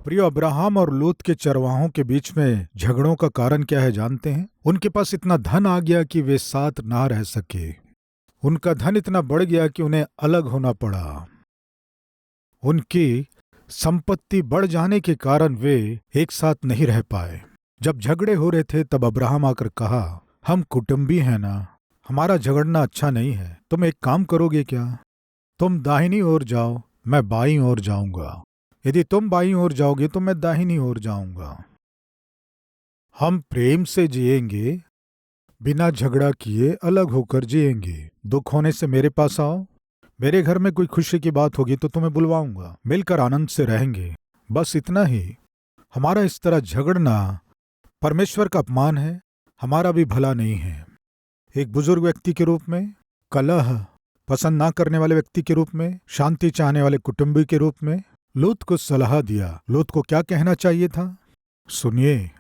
प्रिय अब्राहम और लूत के चरवाहों के बीच में झगड़ों का कारण क्या है जानते हैं? उनके पास इतना धन आ गया कि वे साथ ना रह सके। उनका धन इतना बढ़ गया कि उन्हें अलग होना पड़ा। उनकी संपत्ति बढ़ जाने के कारण वे एक साथ नहीं रह पाए। जब झगड़े हो रहे थे तब अब्राहम आकर कहा, हम कुटुंबी हैं ना, हमारा झगड़ना अच्छा नहीं है। तुम एक काम करोगे क्या? तुम दाहिनी ओर जाओ, मैं बाईं ओर जाऊंगा। यदि तुम बाईं ओर जाओगे तो मैं दाहिनी ओर जाऊंगा। हम प्रेम से जिएंगे, बिना झगड़ा किए अलग होकर जिएंगे। दुख होने से मेरे पास आओ, मेरे घर में कोई खुशी की बात होगी तो तुम्हें बुलवाऊंगा, मिलकर आनंद से रहेंगे। बस इतना ही। हमारा इस तरह झगड़ना परमेश्वर का अपमान है, हमारा भी भला नहीं है। एक बुजुर्ग व्यक्ति के रूप में, कलह पसंद ना करने वाले व्यक्ति के रूप में, शांति चाहने वाले कुटुंबी के रूप में लूत को सलाह दिया। लूत को क्या कहना चाहिए था? सुनिए,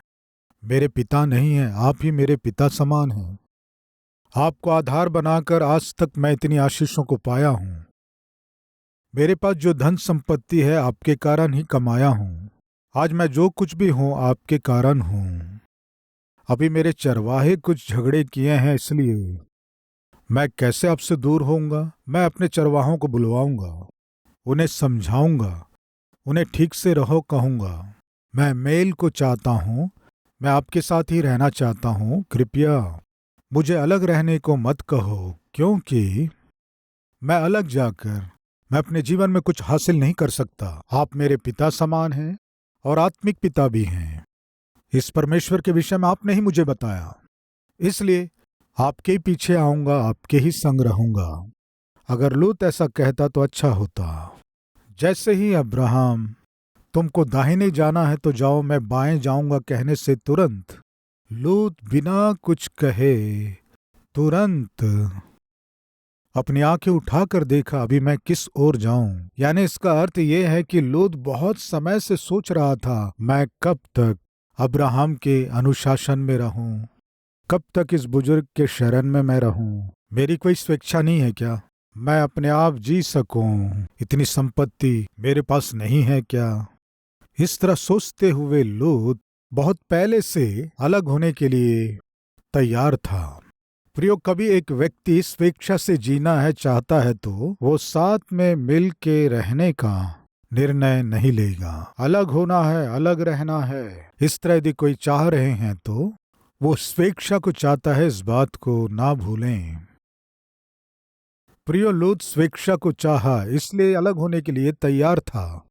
मेरे पिता नहीं हैं, आप ही मेरे पिता समान हैं। आपको आधार बनाकर आज तक मैं इतनी आशीषों को पाया हूं। मेरे पास जो धन संपत्ति है आपके कारण ही कमाया हूं। आज मैं जो कुछ भी हूं आपके कारण हूं। अभी मेरे चरवाहे कुछ झगड़े किए हैं, इसलिए मैं कैसे आपसे दूर होऊंगा? मैं अपने चरवाहों को बुलवाऊंगा, उन्हें समझाऊंगा, उन्हें ठीक से रहो कहूंगा। मैं मेल को चाहता हूं, मैं आपके साथ ही रहना चाहता हूं। कृपया मुझे अलग रहने को मत कहो, क्योंकि मैं अलग जाकर मैं अपने जीवन में कुछ हासिल नहीं कर सकता। आप मेरे पिता समान हैं और आत्मिक पिता भी हैं। इस परमेश्वर के विषय में आपने ही मुझे बताया, इसलिए आपके ही पीछे आऊंगा, आपके ही संग रहूंगा। अगर लूत ऐसा कहता तो अच्छा होता। जैसे ही अब्राहम तुमको दाहिने जाना है तो जाओ, मैं बाएं जाऊंगा कहने से तुरंत लूत बिना कुछ कहे तुरंत अपनी आंखें उठाकर देखा, अभी मैं किस ओर जाऊं। यानी इसका अर्थ यह है कि लूत बहुत समय से सोच रहा था, मैं कब तक अब्राहम के अनुशासन में रहूं, कब तक इस बुजुर्ग के शरण में मैं रहूं। मेरी कोई स्वेच्छा नहीं है क्या? मैं अपने आप जी सकूं, इतनी संपत्ति मेरे पास नहीं है क्या? इस तरह सोचते हुए लूत बहुत पहले से अलग होने के लिए तैयार था। प्रियो, कभी एक व्यक्ति स्वेच्छा से जीना है चाहता है तो वो साथ में मिल के रहने का निर्णय नहीं लेगा। अलग होना है, अलग रहना है, इस तरह यदि कोई चाह रहे हैं तो वो स्वेच्छा को चाहता है, इस बात को ना भूलें। प्रियो, लूत स्वेच्छा को चाहा, इसलिए अलग होने के लिए तैयार था।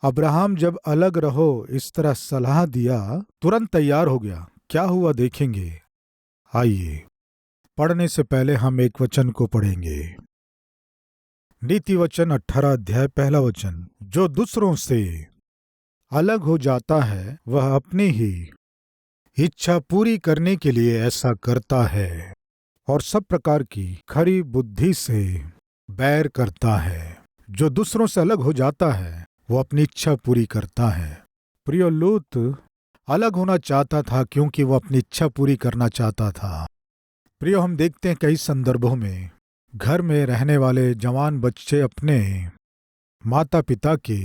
अब्राहम जब अलग रहो इस तरह सलाह दिया, तुरंत तैयार हो गया। क्या हुआ देखेंगे। आइए, पढ़ने से पहले हम एक वचन को पढ़ेंगे। नीति वचन 18 अध्याय 1 वचन। जो दूसरों से अलग हो जाता है वह अपनी ही इच्छा पूरी करने के लिए ऐसा करता है और सब प्रकार की खरी बुद्धि से बैर करता है। जो दूसरों से अलग हो जाता है वो अपनी इच्छा पूरी करता है। प्रिय, लूत अलग होना चाहता था क्योंकि वो अपनी इच्छा पूरी करना चाहता था। प्रिय, हम देखते हैं कई संदर्भों में घर में रहने वाले जवान बच्चे अपने माता पिता के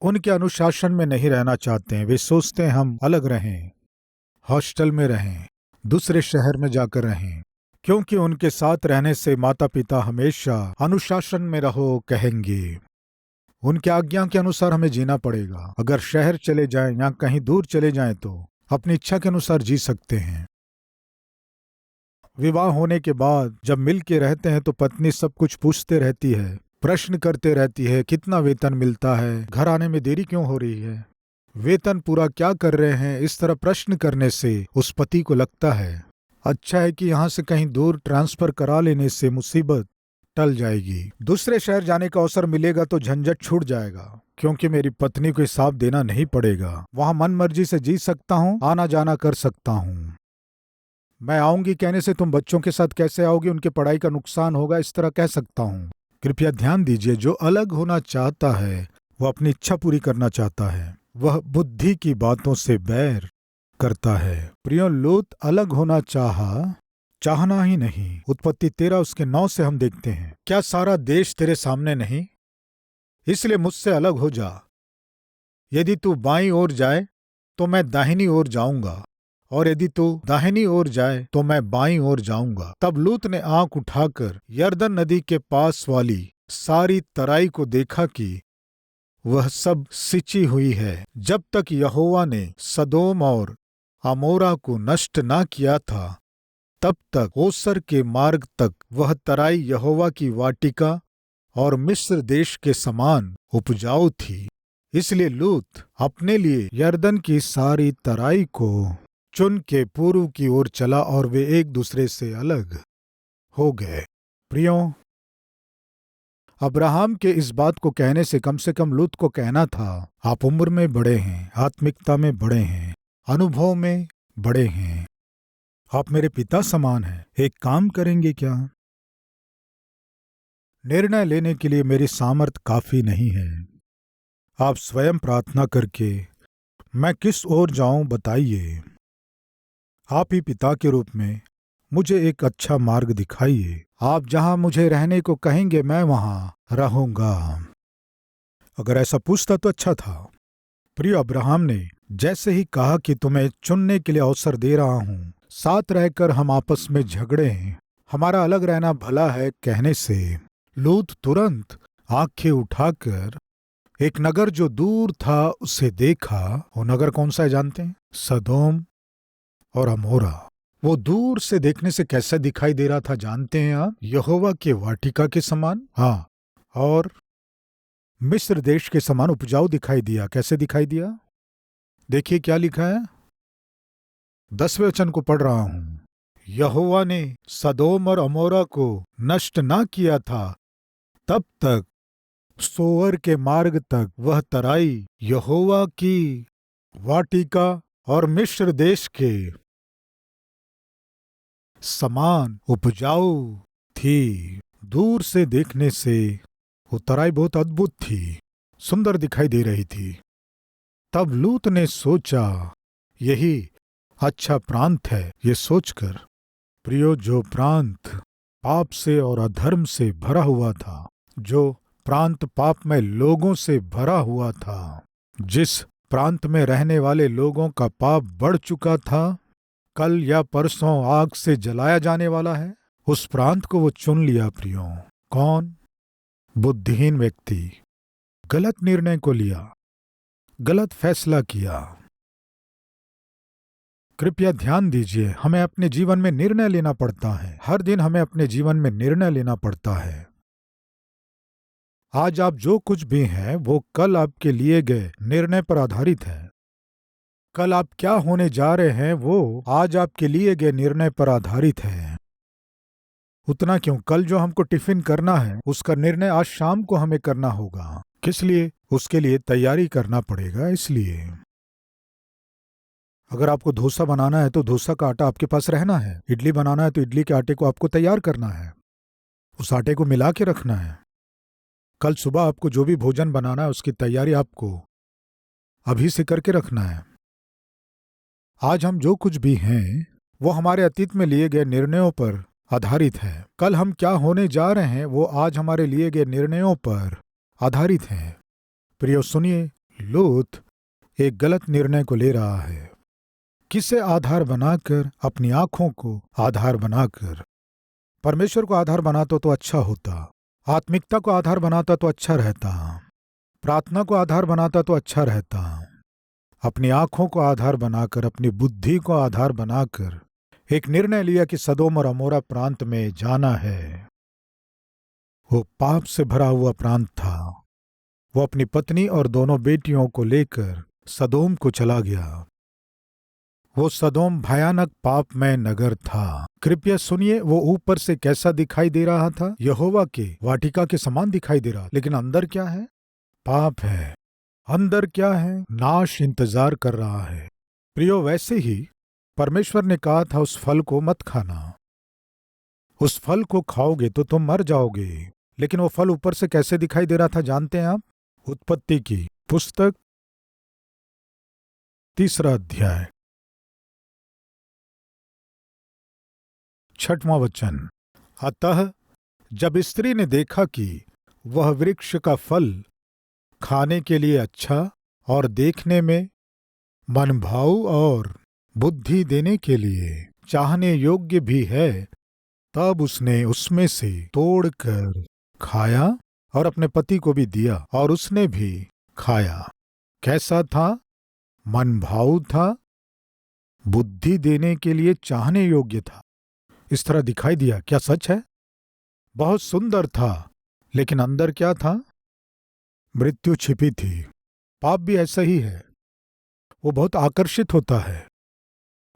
उनके अनुशासन में नहीं रहना चाहते हैं। वे सोचते हैं हम अलग रहें, हॉस्टल में रहें, दूसरे शहर में जाकर रहें, क्योंकि उनके साथ रहने से माता पिता हमेशा अनुशासन में रहो कहेंगे। उनके आज्ञा के अनुसार हमें जीना पड़ेगा। अगर शहर चले जाएं या कहीं दूर चले जाएं तो अपनी इच्छा के अनुसार जी सकते हैं। विवाह होने के बाद जब मिल के रहते हैं तो पत्नी सब कुछ पूछते रहती है, प्रश्न करते रहती है, कितना वेतन मिलता है, घर आने में देरी क्यों हो रही है, वेतन पूरा क्या कर रहे हैं। इस तरह प्रश्न करने से उस पति को लगता है अच्छा है कि यहाँ से कहीं दूर ट्रांसफर करा लेने से मुसीबत टल जाएगी, दूसरे शहर जाने का अवसर मिलेगा तो झंझट छूट जाएगा, क्योंकि मेरी पत्नी को हिसाब देना नहीं पड़ेगा। वहां मन मर्जी से जी सकता हूँ, आना जाना कर सकता हूँ। मैं आऊंगी कहने से तुम बच्चों के साथ कैसे आओगी, उनके पढ़ाई का नुकसान होगा, इस तरह कह सकता हूँ। कृपया ध्यान दीजिए, जो अलग होना चाहता है वो अपनी इच्छा पूरी करना चाहता है, वह बुद्धि की बातों से बैर करता है। प्रियो, लूत अलग होना चाहना ही नहीं। उत्पत्ति 13 उसके 9 से हम देखते हैं, क्या सारा देश तेरे सामने नहीं, इसलिए मुझसे अलग हो जा। यदि तू बाईं ओर जाए तो मैं दाहिनी ओर जाऊंगा, और यदि तू दाहिनी ओर जाए तो मैं बाईं ओर जाऊंगा। तब लूत ने आंख उठाकर यरदन नदी के पास वाली सारी तराई को देखा कि वह सब सिंची हुई है। जब तक यहोवा ने सदोम और अमोरा को नष्ट ना किया था, तब तक ओसर के मार्ग तक वह तराई यहोवा की वाटिका और मिस्र देश के समान उपजाऊ थी। इसलिए लूत अपने लिए यरदन की सारी तराई को चुन के पूर्व की ओर चला और वे एक दूसरे से अलग हो गए। प्रियों, अब्राहम के इस बात को कहने से कम लूत को कहना था, आप उम्र में बड़े हैं, आत्मिकता में बड़े हैं, अनुभव में बड़े हैं, आप मेरे पिता समान हैं। एक काम करेंगे क्या? निर्णय लेने के लिए मेरी सामर्थ काफी नहीं है। आप स्वयं प्रार्थना करके मैं किस ओर जाऊं बताइए। आप ही पिता के रूप में मुझे एक अच्छा मार्ग दिखाइए। आप जहां मुझे रहने को कहेंगे मैं वहां रहूंगा। अगर ऐसा पूछता तो अच्छा था। प्रिय अब्राहम ने जैसे ही कहा कि तुम्हें चुनने के लिए अवसर दे रहा हूं, साथ रहकर हम आपस में झगड़े हैं, हमारा अलग रहना भला है कहने से लूत तुरंत आंखें उठाकर एक नगर जो दूर था उसे देखा। वो नगर कौन सा है जानते हैं? सदोम और अमोरा। वो दूर से देखने से कैसा दिखाई दे रहा था जानते हैं आप? यहोवा के वाटिका के समान, हाँ, और मिस्र देश के समान उपजाऊ दिखाई दिया। कैसे दिखाई दिया? देखिए क्या लिखा है, 10वें वचन को पढ़ रहा हूं। यहोवा ने सदोम और अमोरा को नष्ट ना किया था, तब तक सोअर के मार्ग तक वह तराई यहोवा की वाटिका और मिस्र देश के समान उपजाऊ थी। दूर से देखने से वो तराई बहुत अद्भुत थी, सुंदर दिखाई दे रही थी। तब लूत ने सोचा यही अच्छा प्रांत है। ये सोचकर प्रियो, जो प्रांत पाप से और अधर्म से भरा हुआ था, जो प्रांत पाप में लोगों से भरा हुआ था, जिस प्रांत में रहने वाले लोगों का पाप बढ़ चुका था, कल या परसों आग से जलाया जाने वाला है, उस प्रांत को वो चुन लिया। प्रियो, कौन? बुद्धिहीन व्यक्ति गलत निर्णय को लिया, गलत फैसला किया। कृपया ध्यान दीजिए, हमें अपने जीवन में निर्णय लेना पड़ता है। हर दिन हमें अपने जीवन में निर्णय लेना पड़ता है। आज आप जो कुछ भी हैं वो कल आपके लिए गए निर्णय पर आधारित है। कल आप क्या होने जा रहे हैं वो आज आपके लिए गए निर्णय पर आधारित है। उतना क्यों, कल जो हमको टिफिन करना है उसका निर्णय आज शाम को हमें करना होगा। किस लिए? उसके लिए तैयारी करना पड़ेगा। इसलिए अगर आपको डोसा बनाना है तो डोसा का आटा आपके पास रहना है। इडली बनाना है तो इडली के आटे को आपको तैयार करना है, उस आटे को मिला के रखना है। कल सुबह आपको जो भी भोजन बनाना है उसकी तैयारी आपको अभी से करके रखना है। आज हम जो कुछ भी हैं वो हमारे अतीत में लिए गए निर्णयों पर आधारित है। कल हम क्या होने जा रहे हैं वो आज हमारे लिए गए निर्णयों पर आधारित है। प्रियो सुनिए, लूत एक गलत निर्णय को ले रहा है। किसे आधार बनाकर? अपनी आंखों को आधार बनाकर। परमेश्वर को आधार बनाता तो अच्छा होता, आत्मिकता को आधार बनाता तो अच्छा रहता, प्रार्थना को आधार बनाता तो अच्छा रहता। अपनी आंखों को आधार बनाकर, अपनी बुद्धि को आधार बनाकर एक निर्णय लिया कि सदोम और अमोरा प्रांत में जाना है। वो पाप से भरा हुआ प्रांत था। वो अपनी पत्नी और दोनों बेटियों को लेकर सदोम को चला गया। वो सदोम भयानक पापमय नगर था। कृपया सुनिए, वो ऊपर से कैसा दिखाई दे रहा था? यहोवा के वाटिका के समान दिखाई दे रहा, लेकिन अंदर क्या है? पाप है। अंदर क्या है? नाश इंतजार कर रहा है। प्रियो, वैसे ही परमेश्वर ने कहा था उस फल को मत खाना, उस फल को खाओगे तो तुम मर जाओगे। लेकिन वो फल ऊपर से कैसे दिखाई दे रहा था जानते हैं आप? उत्पत्ति की पुस्तक 3 अध्याय 6वां वचन। अतः जब स्त्री ने देखा कि वह वृक्ष का फल खाने के लिए अच्छा और देखने में मनभाऊ और बुद्धि देने के लिए चाहने योग्य भी है, तब उसने उसमें से तोड़कर खाया और अपने पति को भी दिया और उसने भी खाया। कैसा था? मनभाऊ था, बुद्धि देने के लिए चाहने योग्य था। इस तरह दिखाई दिया। क्या सच है? बहुत सुंदर था, लेकिन अंदर क्या था? मृत्यु छिपी थी। पाप भी ऐसा ही है, वो बहुत आकर्षित होता है।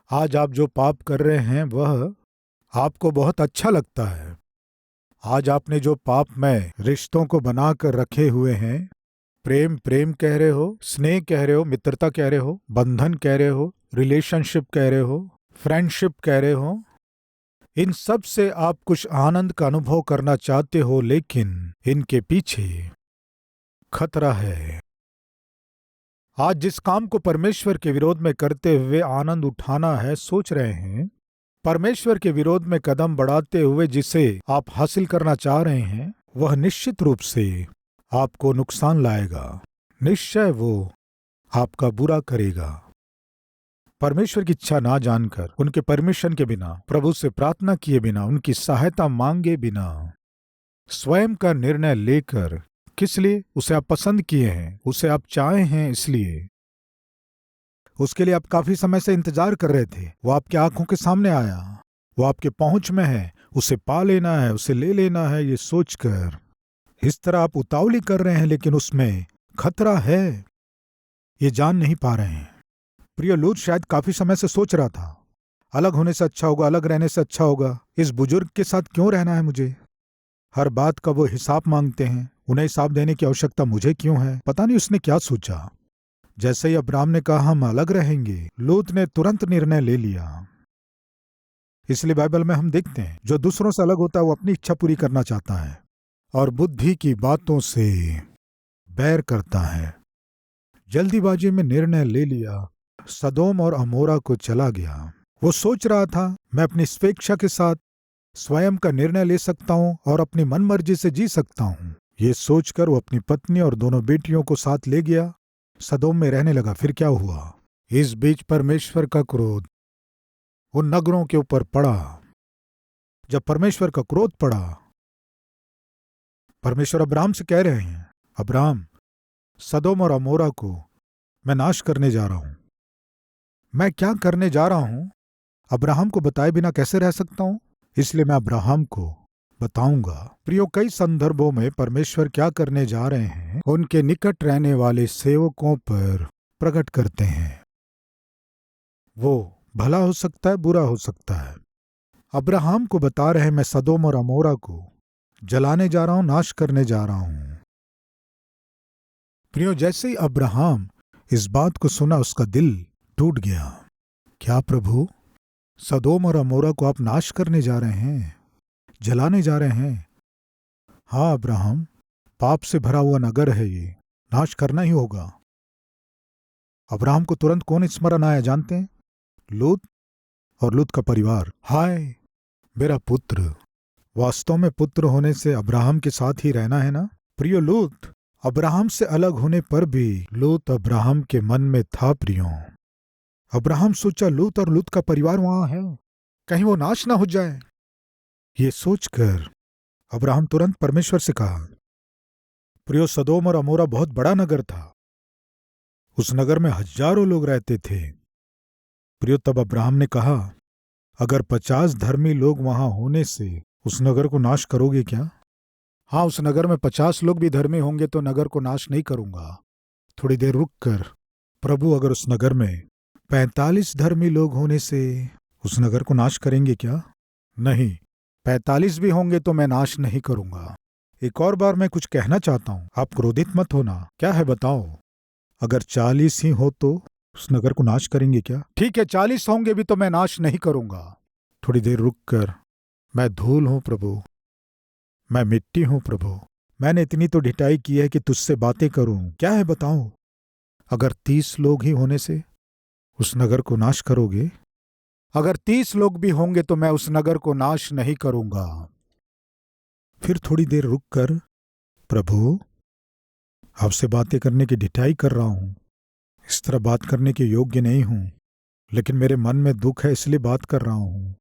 आज आप जो पाप कर रहे हैं वह आपको बहुत अच्छा लगता है। आज आपने जो पाप में रिश्तों को बनाकर रखे हुए हैं, प्रेम कह रहे हो, स्नेह कह रहे हो, मित्रता कह रहे हो, बंधन कह रहे हो, रिलेशनशिप कह रहे हो, फ्रेंडशिप कह रहे हो, इन सब से आप कुछ आनंद का अनुभव करना चाहते हो, लेकिन इनके पीछे खतरा है। आज जिस काम को परमेश्वर के विरोध में करते हुए आनंद उठाना है सोच रहे हैं, परमेश्वर के विरोध में कदम बढ़ाते हुए जिसे आप हासिल करना चाह रहे हैं, वह निश्चित रूप से आपको नुकसान लाएगा। निश्चय वो आपका बुरा करेगा। परमेश्वर की इच्छा ना जानकर, उनके परमिशन के बिना, प्रभु से प्रार्थना किए बिना, उनकी सहायता मांगे बिना, स्वयं का निर्णय लेकर, किस लिए? उसे आप पसंद किए हैं, उसे आप चाहे हैं, इसलिए उसके लिए आप काफी समय से इंतजार कर रहे थे। वो आपकी आंखों के सामने आया, वो आपके पहुंच में है, उसे पा लेना है, उसे ले लेना है, ये सोचकर इस तरह आप उतावली कर रहे हैं, लेकिन उसमें खतरा है, ये जान नहीं पा रहे हैं। प्रिय लूत शायद काफी समय से सोच रहा था, अलग होने से अच्छा होगा, अलग रहने से अच्छा होगा, इस बुजुर्ग के साथ क्यों रहना है मुझे? हर बात का वो हिसाब मांगते हैं, उन्हें हिसाब देने की आवश्यकता मुझे क्यों है? पता नहीं उसने क्या सोचा। जैसे ही अब्राम ने कहा हम अलग रहेंगे, लूत ने तुरंत निर्णय ले लिया। इसलिए बाइबल में हम देखते हैं, जो दूसरों से अलग होता है वो अपनी इच्छा पूरी करना चाहता है और बुद्धि की बातों से बैर करता है। जल्दीबाजी में निर्णय ले लिया, सदोम और अमोरा को चला गया। वो सोच रहा था मैं अपनी स्वेच्छा के साथ स्वयं का निर्णय ले सकता हूं और अपनी मनमर्जी से जी सकता हूं। ये सोचकर वो अपनी पत्नी और दोनों बेटियों को साथ ले गया, सदोम में रहने लगा। फिर क्या हुआ? इस बीच परमेश्वर का क्रोध उन नगरों के ऊपर पड़ा। जब परमेश्वर का क्रोध पड़ा, परमेश्वर अब्राम से कह रहे हैं, अब्राम, सदोम और अमोरा को मैं नाश करने जा रहा हूं। मैं क्या करने जा रहा हूं अब्राहम को बताए बिना कैसे रह सकता हूं? इसलिए मैं अब्राहम को बताऊंगा। प्रियो, कई संदर्भों में परमेश्वर क्या करने जा रहे हैं उनके निकट रहने वाले सेवकों पर प्रकट करते हैं। वो भला हो सकता है, बुरा हो सकता है। अब्राहम को बता रहे हैं मैं सदोम और अमोरा को जलाने जा रहा हूं, नाश करने जा रहा हूं। प्रियो, जैसे ही अब्राहम इस बात को सुना उसका दिल टूट गया। क्या प्रभु, सदोम और अमोरा को आप नाश करने जा रहे हैं, जलाने जा रहे हैं? हाँ अब्राहम, पाप से भरा हुआ नगर है, ये नाश करना ही होगा। अब्राहम को तुरंत कौन स्मरण आया जानते हैं? लूत और लूत का परिवार। हाय मेरा पुत्र। वास्तव में पुत्र होने से अब्राहम के साथ ही रहना है ना? प्रियो, लूत अब्राहम से अलग होने पर भी लूत अब्राहम के मन में था। प्रियो, अब्राहम सोचा लूत और लूत का परिवार वहां है, कहीं वो नाश ना हो जाए। ये सोचकर अब्राहम तुरंत परमेश्वर से कहा। प्रियो, सदोम और अमोरा बहुत बड़ा नगर था, उस नगर में हजारों लोग रहते थे। प्रियो, तब अब्राहम ने कहा, अगर 50 धर्मी लोग वहां होने से उस नगर को नाश करोगे क्या? हाँ, उस नगर में 50 लोग भी धर्मी होंगे तो नगर को नाश नहीं करूंगा। थोड़ी देर रुक कर, प्रभु, अगर उस नगर में 45 धर्मी लोग होने से उस नगर को नाश करेंगे क्या? नहीं, 45 भी होंगे तो मैं नाश नहीं करूंगा। एक और बार मैं कुछ कहना चाहता हूं, आप क्रोधित मत होना। क्या है बताओ? अगर 40 ही हो तो उस नगर को नाश करेंगे क्या? ठीक है, 40 होंगे भी तो मैं नाश नहीं करूंगा। थोड़ी देर रुक कर, मैं धूल हूं प्रभु, मैं मिट्टी हूं प्रभु, मैंने इतनी तो ढिठाई की है कि तुझसे बातें करूं। क्या है बताओ? अगर 30 लोग ही होने से उस नगर को नाश करोगे? अगर 30 लोग भी होंगे तो मैं उस नगर को नाश नहीं करूंगा। फिर थोड़ी देर रुक कर, प्रभु, आपसे बातें करने की ढिठाई कर रहा हूं, इस तरह बात करने के योग्य नहीं हूं, लेकिन मेरे मन में दुख है इसलिए बात कर रहा हूं।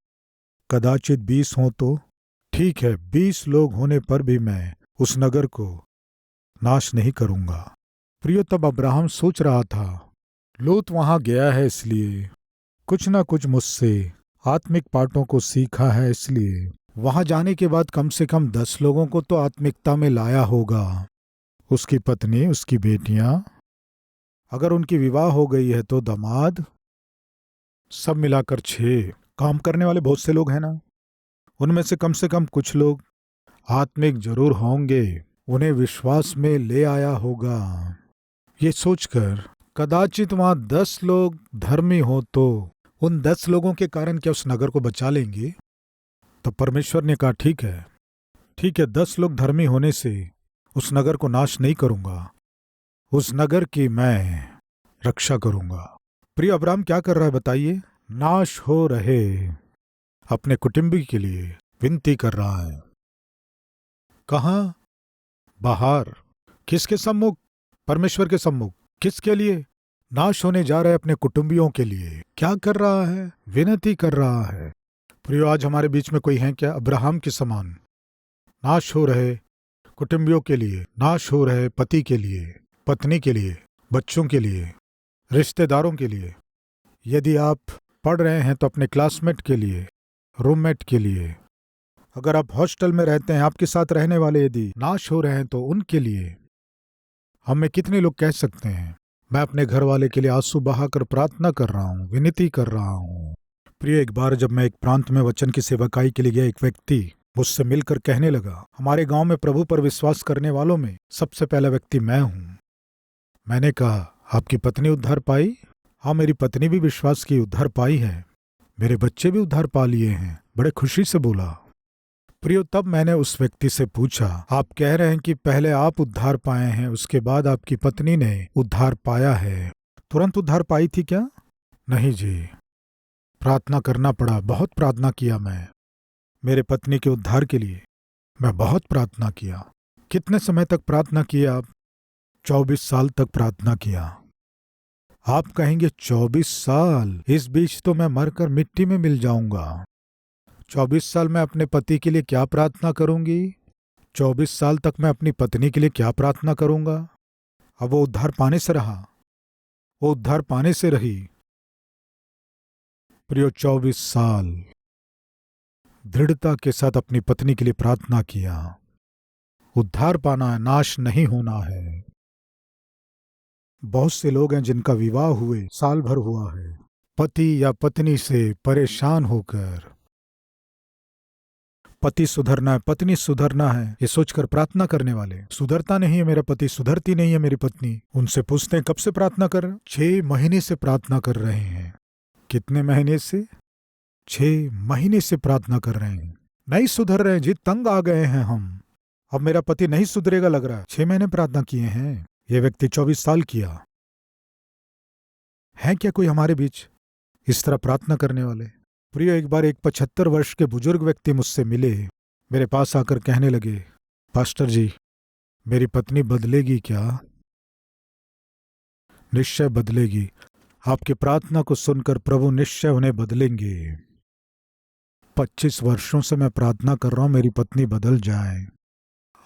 कदाचित 20 हो तो ठीक है, 20 लोग होने पर भी मैं उस नगर को नाश नहीं करूंगा। प्रियो, तब अब्राहम सोच रहा था, लूत वहां गया है इसलिए कुछ ना कुछ मुझसे आत्मिक पाठों को सीखा है, इसलिए वहां जाने के बाद कम से कम 10 लोगों को तो आत्मिकता में लाया होगा। उसकी पत्नी, उसकी बेटियां, अगर उनकी विवाह हो गई है तो दामाद, सब मिलाकर 6 काम करने वाले बहुत से लोग हैं ना। उनमें से कम कुछ लोग आत्मिक जरूर होंगे, उन्हें विश्वास में ले आया होगा। ये सोचकर कदाचित वहां 10 लोग धर्मी हो तो उन 10 लोगों के कारण क्या उस नगर को बचा लेंगे? तो परमेश्वर ने कहा, ठीक है, 10 लोग धर्मी होने से उस नगर को नाश नहीं करूंगा, उस नगर की मैं रक्षा करूंगा। प्रिय, अब्राहम क्या कर रहा है बताइए? नाश हो रहे अपने कुटुंबी के लिए विनती कर रहा है। कहां? बाहर। किसके सम्मुख? परमेश्वर के सम्मुख। किसके लिए? नाश होने जा रहे अपने कुटुंबियों के लिए। क्या कर रहा है? विनती कर रहा है। प्रियो, आज हमारे बीच में कोई है क्या अब्राहम के समान? नाश हो रहे कुटुंबियों के लिए, नाश हो रहे पति के लिए, पत्नी के लिए, बच्चों के लिए, रिश्तेदारों के लिए। यदि आप पढ़ रहे हैं तो अपने क्लासमेट के लिए, रूममेट के लिए। अगर आप हॉस्टल में रहते हैं, आपके साथ रहने वाले यदि नाश हो रहे हैं तो उनके लिए। हमें कितने लोग कह सकते हैं, मैं अपने घर वाले के लिए आंसू बहाकर प्रार्थना कर रहा हूं, विनती कर रहा हूं। प्रिय, एक बार जब मैं एक प्रांत में वचन की सेवकाई के लिए गया, एक व्यक्ति मुझसे मिलकर कहने लगा, हमारे गांव में प्रभु पर विश्वास करने वालों में सबसे पहला व्यक्ति मैं हूं। मैंने कहा, आपकी पत्नी उद्धार पाई? हाँ, मेरी पत्नी भी विश्वास की उद्धार पाई है, मेरे बच्चे भी उद्धार पा लिए हैं। बड़े खुशी से बोला। प्रियो, तब मैंने उस व्यक्ति से पूछा, आप कह रहे हैं कि पहले आप उद्धार पाए हैं, उसके बाद आपकी पत्नी ने उद्धार पाया है, तुरंत उद्धार पाई थी क्या? नहीं जी, प्रार्थना करना पड़ा, बहुत प्रार्थना किया मैं मेरे पत्नी के उद्धार के लिए। मैं बहुत प्रार्थना किया। कितने समय तक प्रार्थना किया आप? 24 साल तक प्रार्थना किया। आप कहेंगे 24 साल, इस बीच तो मैं मरकर मिट्टी में मिल जाऊंगा। 24 साल मैं अपने पति के लिए क्या प्रार्थना करूंगी? 24 साल तक मैं अपनी पत्नी के लिए क्या प्रार्थना करूंगा? अब वो उद्धार पाने से रहा, वो उद्धार पाने से रही। प्रियो, 24 साल दृढ़ता के साथ अपनी पत्नी के लिए प्रार्थना किया। उद्धार पाना है, नाश नहीं होना है। बहुत से लोग हैं जिनका विवाह हुए साल भर हुआ है, पति या पत्नी से परेशान होकर, पति सुधरना है, पत्नी सुधरना है, ये सोचकर प्रार्थना करने वाले, सुधरता नहीं है मेरा पति, सुधरती नहीं है मेरी पत्नी। उनसे पूछते हैं, कब से प्रार्थना कर? 6 महीने से प्रार्थना कर रहे हैं। कितने महीने से? 6 महीने से प्रार्थना कर रहे हैं, नहीं सुधर रहे जी, तंग आ गए हैं हम, अब मेरा पति नहीं सुधरेगा लग रहा है। 6 महीने प्रार्थना किए हैं। ये व्यक्ति 24 साल किया। है क्या कोई हमारे बीच इस तरह प्रार्थना करने वाले? प्रिय, एक बार एक 75 वर्ष के बुजुर्ग व्यक्ति मुझसे मिले, मेरे पास आकर कहने लगे, पास्टर जी, मेरी पत्नी बदलेगी क्या? निश्चय बदलेगी। आपकी प्रार्थना को सुनकर प्रभु निश्चय उन्हें बदलेंगे। 25 वर्षों से मैं प्रार्थना कर रहा हूं मेरी पत्नी बदल जाए,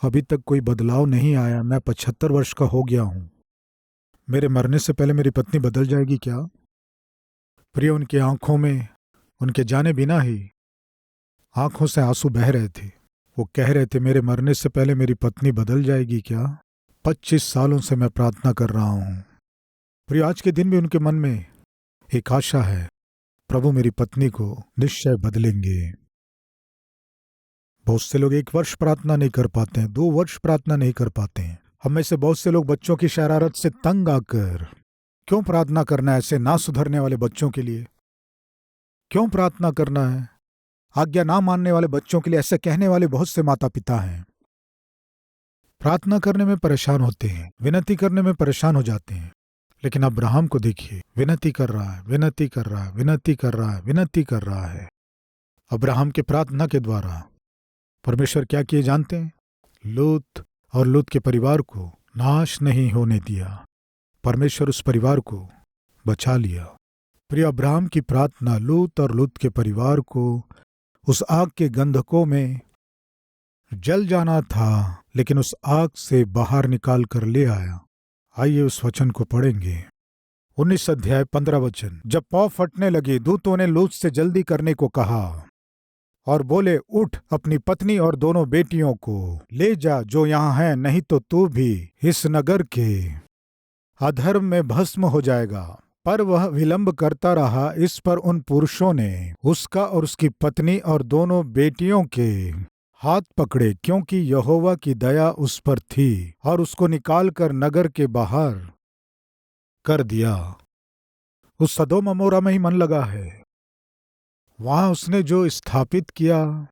अभी तक कोई बदलाव नहीं आया। मैं 75 वर्ष का हो गया हूं, मेरे मरने से पहले मेरी पत्नी बदल जाएगी क्या? प्रिय, उनकी आंखों में उनके जाने बिना ही आंखों से आंसू बह रहे थे। वो कह रहे थे, मेरे मरने से पहले मेरी पत्नी बदल जाएगी क्या? 25 सालों से मैं प्रार्थना कर रहा हूं। प्रिय, आज के दिन भी उनके मन में एक आशा है, प्रभु मेरी पत्नी को निश्चय बदलेंगे। बहुत से लोग 1 वर्ष प्रार्थना नहीं कर पाते हैं, 2 वर्ष प्रार्थना नहीं कर पाते हैं। हम में से बहुत से लोग बच्चों की शरारत से तंग आकर, क्यों प्रार्थना करना है ऐसे ना सुधरने वाले बच्चों के लिए? क्यों प्रार्थना करना है आज्ञा ना मानने वाले बच्चों के लिए? ऐसे कहने वाले बहुत से माता पिता हैं। प्रार्थना करने में परेशान होते हैं, विनती करने में परेशान हो जाते हैं। लेकिन अब्राहम को देखिए, विनती कर रहा है, विनती कर रहा है, विनती कर रहा है, विनती कर रहा है। अब्राहम के प्रार्थना के द्वारा परमेश्वर क्या किए जानते हैं? लूत और लूत के परिवार को नाश नहीं होने दिया। परमेश्वर उस परिवार को बचा लिया। प्रिय अब्राहम की प्रार्थना लूत और लूत के परिवार को उस आग के गंधकों में जल जाना था, लेकिन उस आग से बाहर निकाल कर ले आया। आइए उस वचन को पढ़ेंगे। 19 अध्याय 15 वचन। जब पौ फटने लगी, दूतों ने लूत से जल्दी करने को कहा और बोले, उठ, अपनी पत्नी और दोनों बेटियों को ले जा जो यहाँ हैं, नहीं तो तू भी इस नगर के अधर्म में भस्म हो जाएगा। पर वह विलंब करता रहा। इस पर उन पुरुषों ने उसका और उसकी पत्नी और दोनों बेटियों के हाथ पकड़े, क्योंकि यहोवा की दया उस पर थी, और उसको निकालकर नगर के बाहर कर दिया। उस सदोम अमोरा में ही मन लगा है। वहां उसने जो स्थापित किया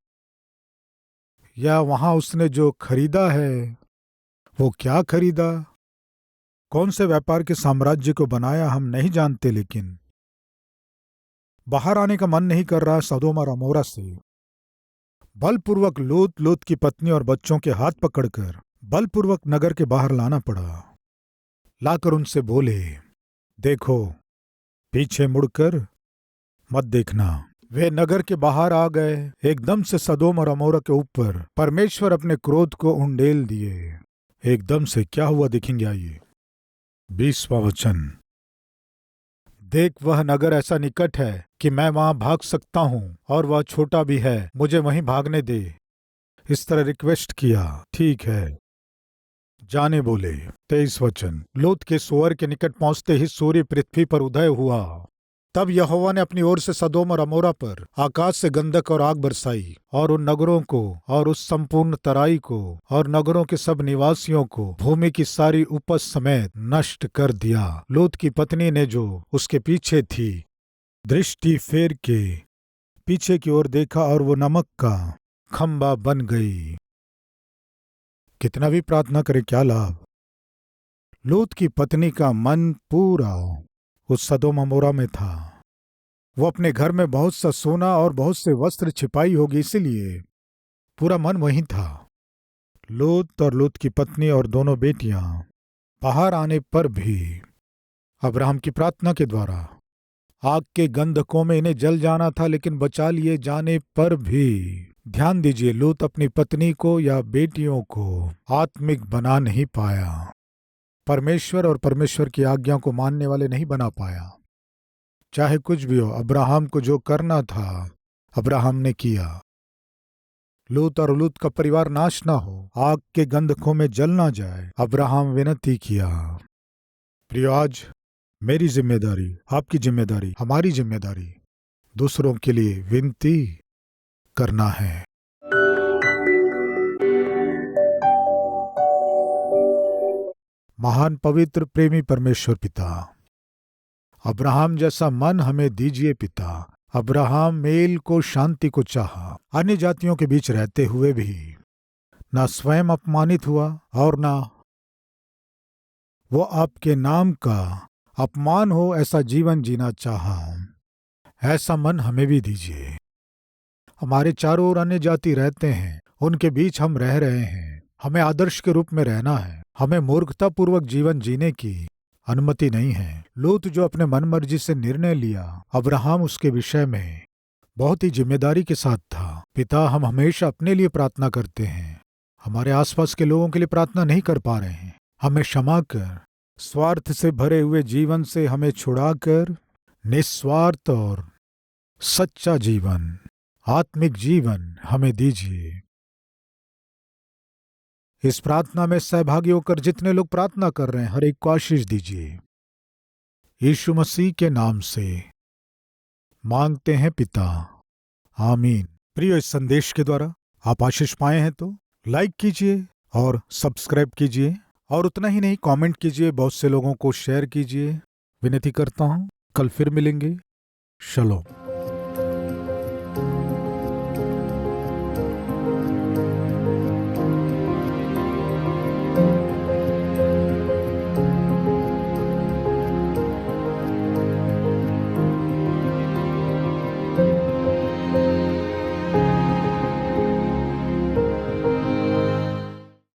या वहां उसने जो खरीदा है, वो क्या खरीदा, कौन से व्यापार के साम्राज्य को बनाया हम नहीं जानते, लेकिन बाहर आने का मन नहीं कर रहा सदोम और अमोरा से। बलपूर्वक लूत की पत्नी और बच्चों के हाथ पकड़कर बलपूर्वक नगर के बाहर लाना पड़ा। लाकर उनसे बोले, देखो, पीछे मुड़कर मत देखना। वे नगर के बाहर आ गए। एकदम से सदोम और अमोरा के ऊपर परमेश्वर अपने क्रोध को उंडेल दिए। एकदम से क्या हुआ देखेंगे, आइए। 20वां वचन। देख, वह नगर ऐसा निकट है कि मैं वहां भाग सकता हूं, और वह छोटा भी है, मुझे वहीं भागने दे। इस तरह रिक्वेस्ट किया। ठीक है, जाने बोले। 23 वचन। लूत के सोअर के निकट पहुंचते ही सूर्य पृथ्वी पर उदय हुआ। तब यहोवा ने अपनी ओर से सदोम और अमोरा पर आकाश से गंधक और आग बरसाई, और उन नगरों को और उस संपूर्ण तराई को और नगरों के सब निवासियों को भूमि की सारी उपज समेत नष्ट कर दिया। लूत की पत्नी ने जो उसके पीछे थी, दृष्टि फेर के पीछे की ओर देखा, और वो नमक का खंबा बन गई। कितना भी प्रार्थना करे क्या लाभ। लूत की पत्नी का मन पूरा उस सदोम अमोरा में था। वो अपने घर में बहुत सा सोना और बहुत से वस्त्र छिपाई होगी, इसीलिए पूरा मन वहीं था। लूत और लूत की पत्नी और दोनों बेटियां बाहर आने पर भी अब्राहम की प्रार्थना के द्वारा आग के गंधकों में इन्हें जल जाना था, लेकिन बचा लिए जाने पर भी ध्यान दीजिए, लूत अपनी पत्नी को या बेटियों को आत्मिक बना नहीं पाया। परमेश्वर और परमेश्वर की आज्ञा को मानने वाले नहीं बना पाया। चाहे कुछ भी हो, अब्राहम को जो करना था अब्राहम ने किया। लूत और लूत का परिवार नाश ना हो, आग के गंधकों में जल ना जाए, अब्राहम विनती किया। प्रियो, आज मेरी जिम्मेदारी, आपकी जिम्मेदारी, हमारी जिम्मेदारी दूसरों के लिए विनती करना है। महान पवित्र प्रेमी परमेश्वर पिता, अब्राहम जैसा मन हमें दीजिए पिता। अब्राहम मेल को, शांति को चाहा, अन्य जातियों के बीच रहते हुए भी ना स्वयं अपमानित हुआ और ना वो आपके नाम का अपमान हो, ऐसा जीवन जीना चाहा। ऐसा मन हमें भी दीजिए। हमारे चारों ओर अन्य जाति रहते हैं, उनके बीच हम रह रहे हैं। हमें आदर्श के रूप में रहना है। हमें मूर्खतापूर्वक जीवन जीने की अनुमति नहीं है। लूत जो अपने मनमर्जी से निर्णय लिया, अब्राहम उसके विषय में बहुत ही जिम्मेदारी के साथ था। पिता, हम हमेशा अपने लिए प्रार्थना करते हैं, हमारे आसपास के लोगों के लिए प्रार्थना नहीं कर पा रहे हैं। हमें क्षमा कर, स्वार्थ से भरे हुए जीवन से हमें छुड़ाकर निस्वार्थ और सच्चा जीवन, आत्मिक जीवन हमें दीजिए। इस प्रार्थना में सहभागी होकर जितने लोग प्रार्थना कर रहे हैं, हर एक को आशीष दीजिए। यीशु मसीह के नाम से मांगते हैं पिता, आमीन। प्रिय, इस संदेश के द्वारा आप आशीष पाए हैं तो लाइक कीजिए और सब्सक्राइब कीजिए, और उतना ही नहीं, कमेंट कीजिए, बहुत से लोगों को शेयर कीजिए। विनती करता हूं, कल फिर मिलेंगे। शलोम।